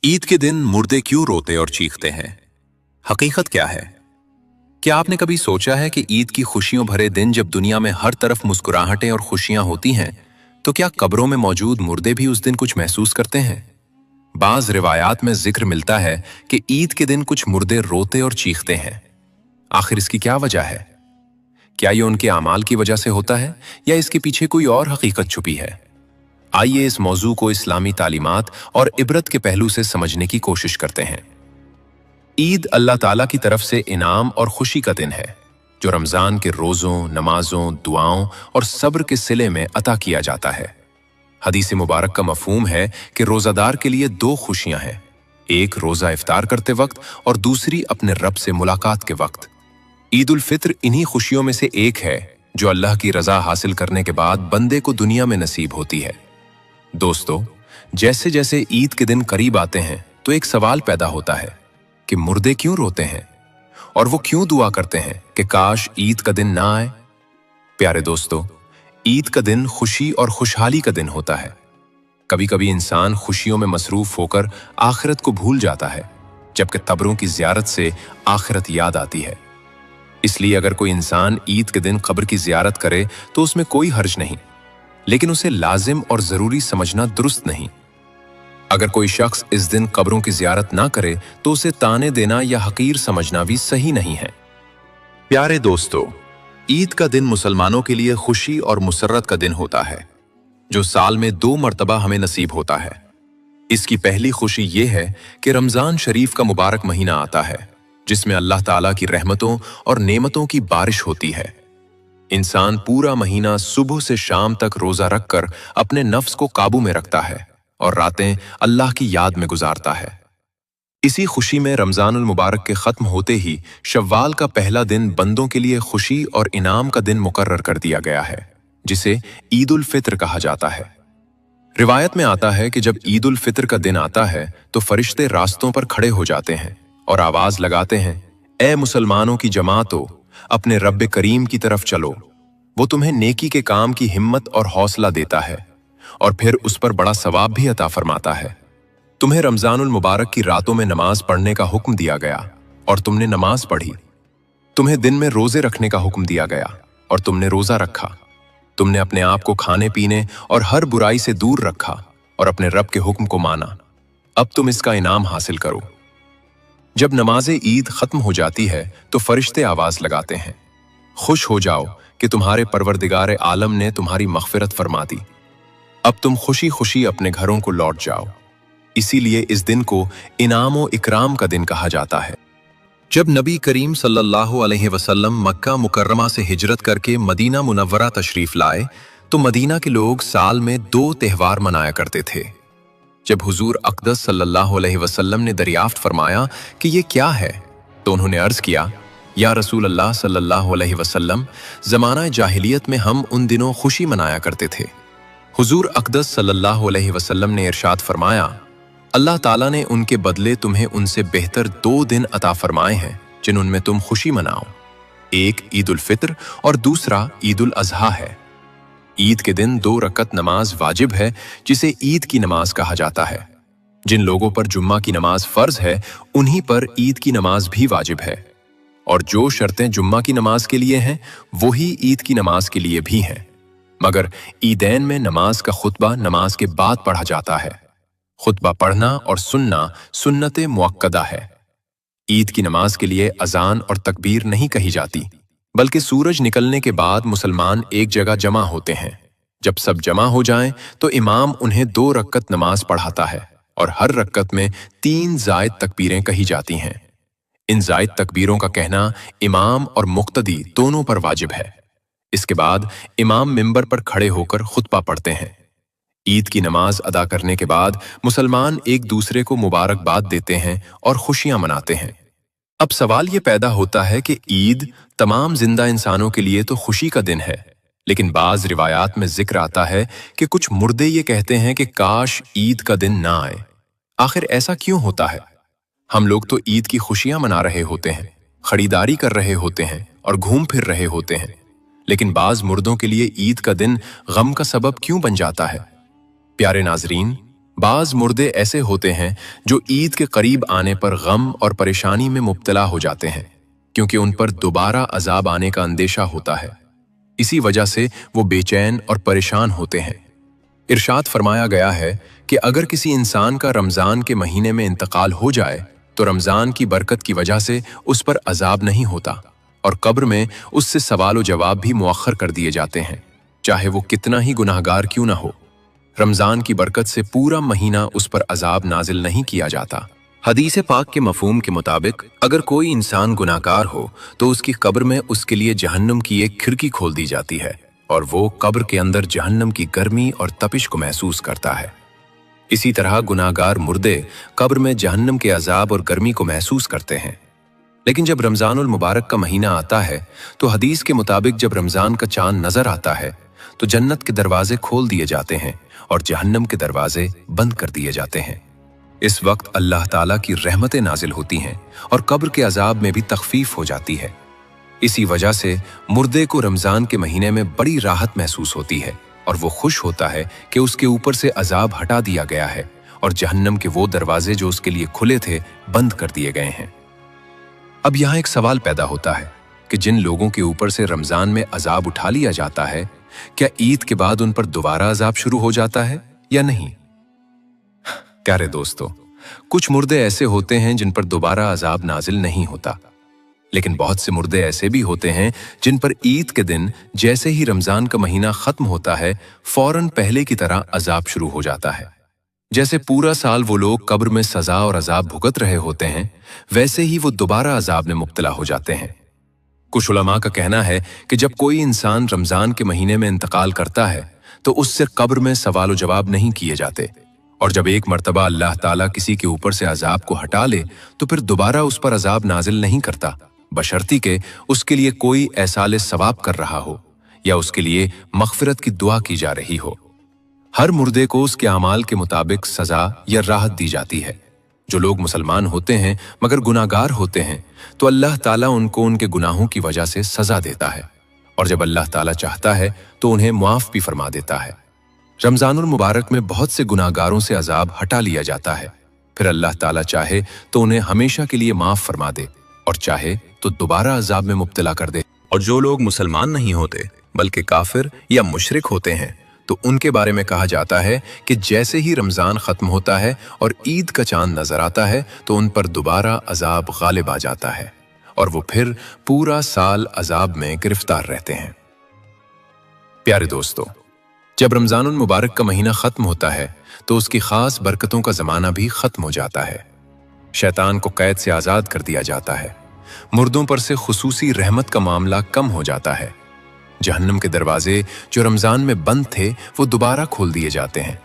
ईद के दिन मुर्दे क्यों रोते और चीखते हैं? हकीकत क्या है? क्या आपने कभी सोचा है कि ईद की खुशियों भरे दिन जब दुनिया में हर तरफ मुस्कुराहटें और खुशियां होती हैं, तो क्या कब्रों में मौजूद मुर्दे भी उस दिन कुछ महसूस करते हैं? बाज रिवायात में जिक्र मिलता है कि ईद के दिन कुछ मुर्दे रोते और चीखते हैं। आखिर इसकी क्या वजह है? क्या ये उनके अमाल की वजह से होता है या इसके पीछे कोई और हकीकत छुपी है? आइए इस मौजू को इस्लामी तालीमात और इबरत के पहलू से समझने की कोशिश करते हैं। ईद अल्लाह ताला की तरफ से इनाम और खुशी का दिन है, जो रमजान के रोजों, नमाजों, दुआओं और सब्र के सिले में अता किया जाता है। हदीस मुबारक का मफहूम है कि रोजादार के लिए दो खुशियां हैं, एक रोजा इफ्तार करते वक्त और दूसरी अपने रब से मुलाकात के वक्त। ईद उल फित्र इन्हीं खुशियों में से एक है जो अल्लाह की रजा हासिल करने के बाद बंदे को दुनिया में नसीब होती है। दोस्तों, जैसे जैसे ईद के दिन करीब आते हैं तो एक सवाल पैदा होता है कि मुर्दे क्यों रोते हैं और वो क्यों दुआ करते हैं कि काश ईद का दिन ना आए। प्यारे दोस्तों, ईद का दिन खुशी और खुशहाली का दिन होता है। कभी कभी इंसान खुशियों में मसरूफ होकर आखिरत को भूल जाता है, जबकि कब्रों की ज़ियारत से आखिरत याद आती है। इसलिए अगर कोई इंसान ईद के दिन कब्र की ज़ियारत करे तो उसमें कोई हर्ज नहीं, लेकिन उसे लाजिम और जरूरी समझना दुरुस्त नहीं। अगर कोई शख्स इस दिन कब्रों की ज़ियारत ना करे तो उसे ताने देना या हकीर समझना भी सही नहीं है। प्यारे दोस्तों, ईद का दिन मुसलमानों के लिए खुशी और मुसर्रत का दिन होता है, जो साल में 2 मर्तबा हमें नसीब होता है। इसकी पहली खुशी ये है कि रमजान शरीफ का मुबारक महीना आता है, जिसमें अल्लाह ताला की रहमतों और नेमतों की बारिश होती है। इंसान पूरा महीना सुबह से शाम तक रोजा रखकर अपने नफ्स को काबू में रखता है और रातें अल्लाह की याद में गुजारता है। इसी खुशी में रमजानुल मुबारक के खत्म होते ही शव्वाल का पहला दिन बंदों के लिए खुशी और इनाम का दिन मुकर्रर कर दिया गया है, जिसे ईद उल फित्र कहा जाता है। रिवायत में आता है कि जब ईद उल फित्र का दिन आता है तो फरिश्ते रास्तों पर खड़े हो जाते हैं और आवाज लगाते हैं, ए मुसलमानों की जमातो, अपने रब करीम की तरफ चलो, वो तुम्हें नेकी के काम की हिम्मत और हौसला देता है और फिर उस पर बड़ा सवाब भी अता फरमाता है। तुम्हें रमजानुल मुबारक की रातों में नमाज पढ़ने का हुक्म दिया गया और तुमने नमाज पढ़ी। तुम्हें दिन में रोजे रखने का हुक्म दिया गया और तुमने रोजा रखा। तुमने अपने आप को खाने पीने और हर बुराई से दूर रखा और अपने रब के हुक्म को माना। अब तुम इसका इनाम हासिल करो। जब नमाज़े ईद खत्म हो जाती है तो फरिश्ते आवाज लगाते हैं, खुश हो जाओ कि तुम्हारे परवरदिगार आलम ने तुम्हारी मग़फ़िरत फरमा दी। अब तुम खुशी खुशी अपने घरों को लौट जाओ। इसीलिए इस दिन को इनाम व इकराम का दिन कहा जाता है। जब नबी करीम सल्लल्लाहु अलैहि वसल्लम मक्का मुकर्रमा से हिजरत करके मदीना मुनव्वरा तशरीफ लाए तो मदीना के लोग साल में 2 त्यौहार मनाया करते थे। जब हुजूर अक़दस सल्लल्लाहु अलैहि वसल्लम ने दरियाफ्त फरमाया कि ये क्या है, तो उन्होंने अर्ज़ किया, या रसूल अल्लाह सल्लल्लाहु अलैहि वसल्लम, ज़माना जाहिलियत में हम उन दिनों खुशी मनाया करते थे। हुजूर अक़दस सल्लल्लाहु अलैहि वसल्लम ने इरशाद फरमाया, अल्लाह ताला ने उनके बदले तुम्हें उनसे बेहतर 2 दिन अता फरमाए हैं जिन उनमें तुम खुशी मनाओ। एक ईद उल फित्र और दूसरा ईद उल अज़हा है। ईद के दिन 2 रकत नमाज वाजिब है, जिसे ईद की नमाज कहा जाता है। जिन लोगों पर जुम्मा की नमाज फर्ज है, उन्हीं पर ईद की नमाज भी वाजिब है, और जो शर्तें जुम्मा की नमाज के लिए हैं वही ईद की नमाज के लिए भी हैं। मगर ईदैन में नमाज का खुतबा नमाज के बाद पढ़ा जाता है। खुतबा पढ़ना और सुनना सुन्नत मुअक्कदा है। ईद की नमाज के लिए अजान और तकबीर नहीं कही जाती, बल्कि सूरज निकलने के बाद मुसलमान एक जगह जमा होते हैं। जब सब जमा हो जाएं तो इमाम उन्हें 2 रकत नमाज पढ़ाता है और हर रकत में 3 जायद तकबीरें कही जाती हैं। इन जायद तकबीरों का कहना इमाम और मुक्तदी दोनों पर वाजिब है। इसके बाद इमाम मिंबर पर खड़े होकर खुतबा पढ़ते हैं। ईद की नमाज अदा करने के बाद मुसलमान एक दूसरे को मुबारकबाद देते हैं और खुशियां मनाते हैं। अब सवाल ये पैदा होता है कि ईद तमाम जिंदा इंसानों के लिए तो खुशी का दिन है, लेकिन बाज रिवायात में जिक्र आता है कि कुछ मुर्दे ये कहते हैं कि काश ईद का दिन ना आए। आखिर ऐसा क्यों होता है? हम लोग तो ईद की खुशियां मना रहे होते हैं, खरीदारी कर रहे होते हैं और घूम फिर रहे होते हैं, लेकिन बाज मुर्दों के लिए ईद का दिन गम का सबब क्यों बन जाता है? प्यारे नाजरीन, बाज मुर्दे ऐसे होते हैं जो ईद के करीब आने पर गम और परेशानी में मुब्तला हो जाते हैं, क्योंकि उन पर दोबारा अजाब आने का अंदेशा होता है। इसी वजह से वो बेचैन और परेशान होते हैं। इरशाद फरमाया गया है कि अगर किसी इंसान का रमज़ान के महीने में इंतकाल हो जाए तो रमज़ान की बरकत की वजह से उस पर अजाब नहीं होता और कब्र में उससे सवाल व जवाब भी मुअख्खर कर दिए जाते हैं, चाहे वो कितना ही गुनाहगार क्यों ना हो। रमज़ान की बरकत से पूरा महीना उस पर अजाब नाजिल नहीं किया जाता। हदीस पाक के मफहूम के मुताबिक अगर कोई इंसान गुनाहगार हो तो उसकी कब्र में उसके लिए जहन्नम की एक खिड़की खोल दी जाती है और वो कब्र के अंदर जहन्नम की गर्मी और तपिश को महसूस करता है। इसी तरह गुनाहगार मुर्दे कब्र में जहन्नम के अजाब और गर्मी को महसूस करते हैं। लेकिन जब रमज़ानुल मुबारक का महीना आता है तो हदीस के मुताबिक जब रमज़ान का चांद नजर आता है तो जन्नत के दरवाजे खोल दिए जाते हैं और जहन्नम के दरवाजे बंद कर दिए जाते हैं। इस वक्त अल्लाह ताला की रहमतें नाजिल होती हैं और कब्र के अजाब में भी तखफीफ हो जाती है। इसी वजह से मुर्दे को रमज़ान के महीने में बड़ी राहत महसूस होती है और वो खुश होता है कि उसके ऊपर से अजाब हटा दिया गया है और जहन्नम के वो दरवाजे जो उसके लिए खुले थे बंद कर दिए गए हैं। अब यहाँ एक सवाल पैदा होता है कि जिन लोगों के ऊपर से रमज़ान में अजाब उठा लिया जाता है, क्या ईद के बाद उन पर दोबारा अजाब शुरू हो जाता है या नहीं? प्यारे दोस्तों, कुछ मुर्दे ऐसे होते हैं जिन पर दोबारा अजाब नाजिल नहीं होता, लेकिन बहुत से मुर्दे ऐसे भी होते हैं जिन पर ईद के दिन जैसे ही रमज़ान का महीना खत्म होता है फौरन पहले की तरह अजाब शुरू हो जाता है। जैसे पूरा साल वो लोग कब्र में सजा और अजाब भुगत रहे होते हैं, वैसे ही वो दोबारा अजाब में मुब्तला हो जाते हैं। कुछ उलमा का कहना है कि जब कोई इंसान रमज़ान के महीने में इंतकाल करता है तो उससे कब्र में सवाल व जवाब नहीं किए जाते, और जब एक मर्तबा अल्लाह ताला किसी के ऊपर से अजाब को हटा ले तो फिर दोबारा उस पर अजाब नाजिल नहीं करता, बशर्ती के उसके लिए कोई एहसाले सवाब कर रहा हो या उसके लिए मग़फ़िरत की दुआ की जा रही हो। हर मुर्दे को उसके अमाल के मुताबिक सजा या राहत दी जाती है। जो लोग मुसलमान होते हैं मगर गुनाहगार होते हैं तो अल्लाह ताला उनको उनके गुनाहों की वजह से सजा देता है, और जब अल्लाह ताला चाहता है तो उन्हें मुआफ़ भी फरमा देता है। रमज़ानुल मुबारक में बहुत से गुनाहगारों से अजाब हटा लिया जाता है, फिर अल्लाह ताला चाहे तो उन्हें हमेशा के लिए माफ़ फरमा दे और चाहे तो दोबारा अजाब में मुब्तला कर दे। और जो लोग मुसलमान नहीं होते बल्कि काफिर या मुशरिक होते हैं तो उनके बारे में कहा जाता है कि जैसे ही रमज़ान ख़त्म होता है और ईद का चांद नज़र आता है तो उन पर दोबारा अजाब गालिब आ जाता है और वो फिर पूरा साल अजाब में गिरफ्तार रहते हैं। प्यारे दोस्तों, जब रमज़ानुल मुबारक का महीना ख़त्म होता है तो उसकी ख़ास बरकतों का ज़माना भी ख़त्म हो जाता है। शैतान को कैद से आज़ाद कर दिया जाता है, मुर्दों पर से खुसूसी रहमत का मामला कम हो जाता है, जहन्नम के दरवाजे जो रमज़ान में बंद थे वो दोबारा खोल दिए जाते हैं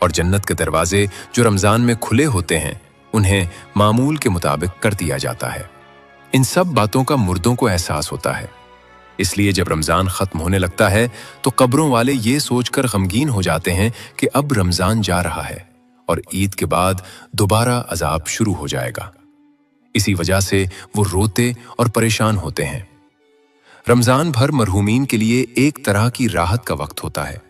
और जन्नत के दरवाजे जो रमज़ान में खुले होते हैं उन्हें मामूल के मुताबिक कर दिया जाता है। इन सब बातों का मुर्दों को एहसास होता है, इसलिए जब रमज़ान ख़त्म होने लगता है तो कब्रों वाले ये सोचकर गमगीन हो जाते हैं कि अब रमज़ान जा रहा है और ईद के बाद दोबारा अजाब शुरू हो जाएगा। इसी वजह से वो रोते और परेशान होते हैं। रमज़ान भर मरहूमीन के लिए एक तरह की राहत का वक्त होता है,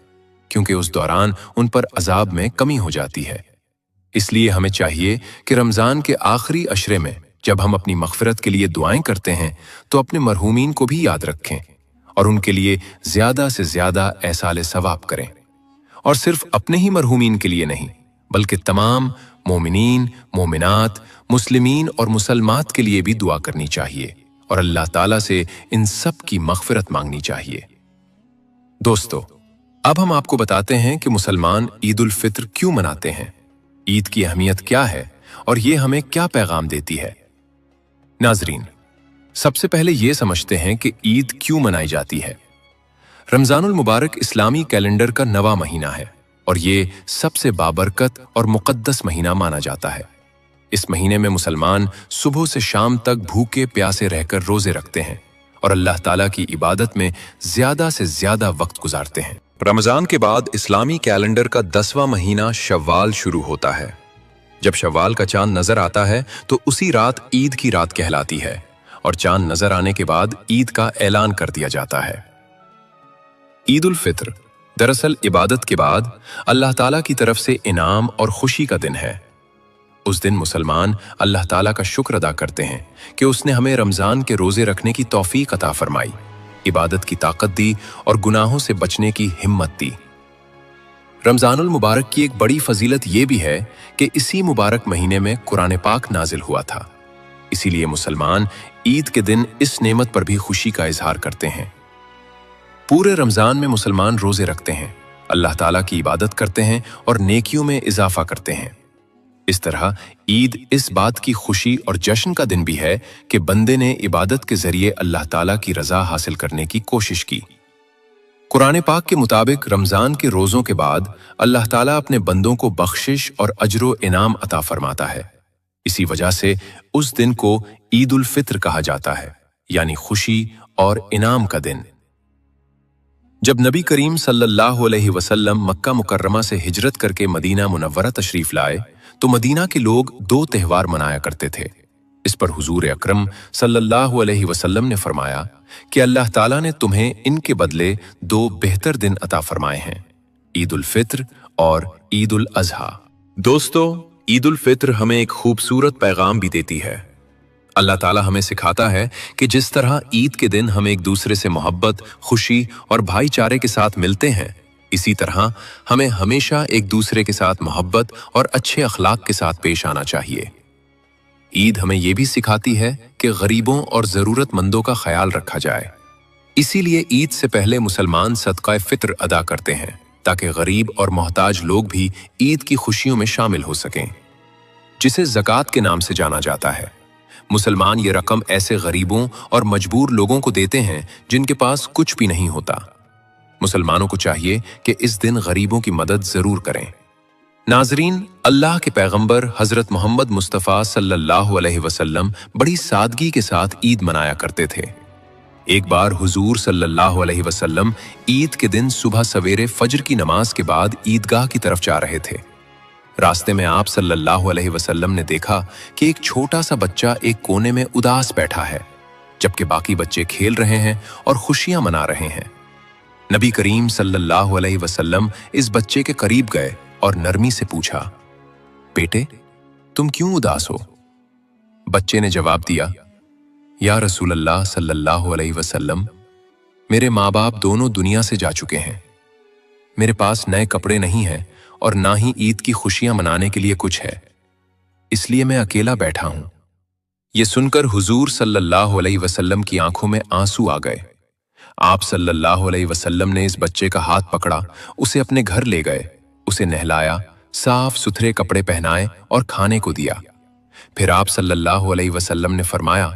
क्योंकि उस दौरान उन पर अजाब में कमी हो जाती है। इसलिए हमें चाहिए कि रमज़ान के आखिरी अशरे में जब हम अपनी मग़फ़िरत के लिए दुआएं करते हैं तो अपने मरहूमीन को भी याद रखें और उनके लिए ज़्यादा से ज़्यादा एहसाले सवाब करें, और सिर्फ अपने ही मरहूमीन के लिए नहीं बल्कि तमाम मोमिनीन, मोमिनात, मुस्लिमीन और मुसलमात के लिए भी दुआ करनी चाहिए और अल्लाह ताला से इन सब की मग़फ़िरत मांगनी चाहिए। दोस्तों, अब हम आपको बताते हैं कि मुसलमान ईद उल फित्र क्यों मनाते हैं, ईद की अहमियत क्या है और ये हमें क्या पैगाम देती है। नाज़रीन, सबसे पहले ये समझते हैं कि ईद क्यों मनाई जाती है। रमज़ानुल मुबारक इस्लामी कैलेंडर का 9वां महीना है और ये सबसे बाबरकत और मुक़द्दस महीना माना जाता है। इस महीने में मुसलमान सुबह से शाम तक भूखे प्यासे रहकर रोजे रखते हैं और अल्लाह ताला की इबादत में ज़्यादा से ज़्यादा वक्त गुजारते हैं। रमज़ान के बाद इस्लामी कैलेंडर का 10वां महीना शव्वाल शुरू होता है। जब शव्वाल का चांद नजर आता है तो उसी रात ईद की रात कहलाती है और चांद नजर आने के बाद ईद का ऐलान कर दिया जाता है। ईद उल फित्र दरअसल इबादत के बाद अल्लाह ताला की तरफ से इनाम और खुशी का दिन है। उस दिन मुसलमान अल्लाह ताला का शुक्र अदा करते हैं कि उसने हमें रमजान के रोजे रखने की तौफीक अता फरमाई, इबादत की ताकत दी और गुनाहों से बचने की हिम्मत दी। रमजानुल मुबारक की एक बड़ी फजीलत यह भी है कि इसी मुबारक महीने में कुरान पाक नाजिल हुआ था। इसीलिए मुसलमान ईद के दिन इस नेमत पर भी खुशी का इजहार करते हैं। पूरे रमजान में मुसलमान रोजे रखते हैं, अल्लाह ताला की इबादत करते हैं और नेकियों में इजाफा करते हैं। इस तरह ईद इस बात की खुशी और जश्न का दिन भी है कि बंदे ने इबादत के जरिए अल्लाह ताला की रजा हासिल करने की कोशिश की। कुरान पाक के मुताबिक रमजान के रोजों के बाद अल्लाह ताला अपने बंदों को बख्शिश और अजरो इनाम अता फरमाता है। इसी वजह से उस दिन को ईद उल फित्र कहा जाता है, यानी खुशी और इनाम का दिन। जब नबी करीम सल्लल्लाहु अलैहि वसल्लम मक्का मुकर्रमा से हिजरत करके मदीना मुनव्वरा तशरीफ लाए तो मदीना के लोग 2 त्योहार मनाया करते थे। इस पर हुजूर अकरम सल्लल्लाहु अलैहि वसल्लम ने फरमाया कि अल्लाह ताला ने तुम्हें इनके बदले 2 बेहतर दिन अता फरमाए हैं, ईद उल फित्र और ईद उल अजहा। दोस्तों, ईद उल फित्र हमें एक खूबसूरत पैगाम भी देती है। अल्लाह ताला हमें सिखाता है कि जिस तरह ईद के दिन हम एक दूसरे से मोहब्बत, खुशी और भाईचारे के साथ मिलते हैं, इसी तरह हमें हमेशा एक दूसरे के साथ मोहब्बत और अच्छे अखलाक के साथ पेश आना चाहिए। ईद हमें यह भी सिखाती है कि गरीबों और जरूरतमंदों का ख्याल रखा जाए। इसीलिए ईद से पहले मुसलमान सदका फित्र अदा करते हैं ताकि गरीब और मोहताज लोग भी ईद की खुशियों में शामिल हो सकें, जिसे ज़कात के नाम से जाना जाता है। मुसलमान ये रकम ऐसे गरीबों और मजबूर लोगों को देते हैं जिनके पास कुछ भी नहीं होता। मुसलमानों को चाहिए कि इस दिन गरीबों की मदद जरूर करें। नाजरीन, अल्लाह के पैगंबर हजरत मोहम्मद मुस्तफ़ा सल्लल्लाहु अलैहि वसल्लम बड़ी सादगी के साथ ईद मनाया करते थे। एक बार हुजूर सल्लल्लाहु अलैहि वसल्लम ईद के दिन सुबह सवेरे फजर की नमाज के बाद ईदगाह की तरफ जा रहे थे। रास्ते में आप सल्लल्लाहु अलैहि वसल्लम ने देखा कि एक छोटा सा बच्चा एक कोने में उदास बैठा है, जबकि बाकी बच्चे खेल रहे हैं और खुशियां मना रहे हैं। नबी करीम सल्लल्लाहु अलैहि वसल्लम इस बच्चे के करीब गए और नरमी से पूछा, बेटे, तुम क्यों उदास हो? बच्चे ने जवाब दिया, या रसूल अल्लाह सल्लल्लाहु अलैहि वसल्लम, मेरे माँ बाप दोनों दुनिया से जा चुके हैं। मेरे पास नए कपड़े नहीं हैं और ना ही ईद की खुशियां मनाने के लिए कुछ है, इसलिए मैं अकेला बैठा हूं। यह सुनकर हुजूर सल्लल्लाहु अलैहि वसल्लम की आंखों में आंसू आ गए। आप सल्लल्लाहु अलैहि वसल्लम ने इस बच्चे का हाथ पकड़ा, उसे अपने घर ले गए, उसे नहलाया, साफ सुथरे कपड़े पहनाए और खाने को दिया। फिर आप सल्लल्लाहु अलैहि वसल्लम ने फरमाया,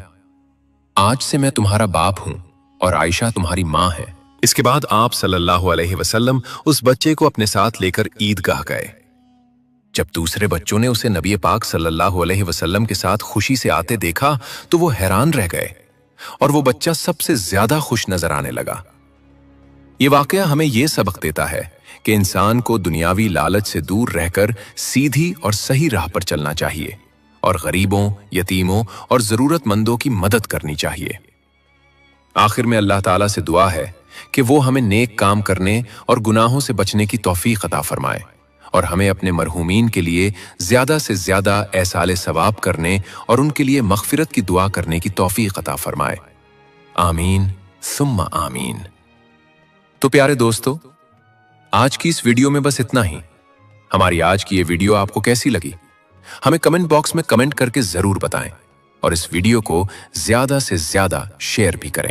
आज से मैं तुम्हारा बाप हूं और आयशा तुम्हारी मां है। इसके बाद आप सल्लल्लाहु अलैहि वसल्लम उस बच्चे को अपने साथ लेकर ईदगाह गए। जब दूसरे बच्चों ने उसे नबी पाक सल्लल्लाहु अलैहि वसल्लम के साथ खुशी से आते देखा तो वो हैरान रह गए और वो बच्चा सबसे ज्यादा खुश नजर आने लगा। ये वाकया हमें यह सबक देता है कि इंसान को दुनियावी लालच से दूर रहकर सीधी और सही राह पर चलना चाहिए और गरीबों, यतीमों और जरूरतमंदों की मदद करनी चाहिए। आखिर में अल्लाह ताला से दुआ है कि वो हमें नेक काम करने और गुनाहों से बचने की तौफीक अता फरमाए और हमें अपने मरहूमीन के लिए ज्यादा से ज्यादा एहसाले सवाब करने और उनके लिए मग़फ़िरत की दुआ करने की तौफीक अता फरमाए। आमीन सुम्मा आमीन। तो प्यारे दोस्तों, आज की इस वीडियो में बस इतना ही। हमारी आज की ये वीडियो आपको कैसी लगी हमें कमेंट बॉक्स में कमेंट करके जरूर बताएं और इस वीडियो को ज्यादा से ज्यादा शेयर भी करें।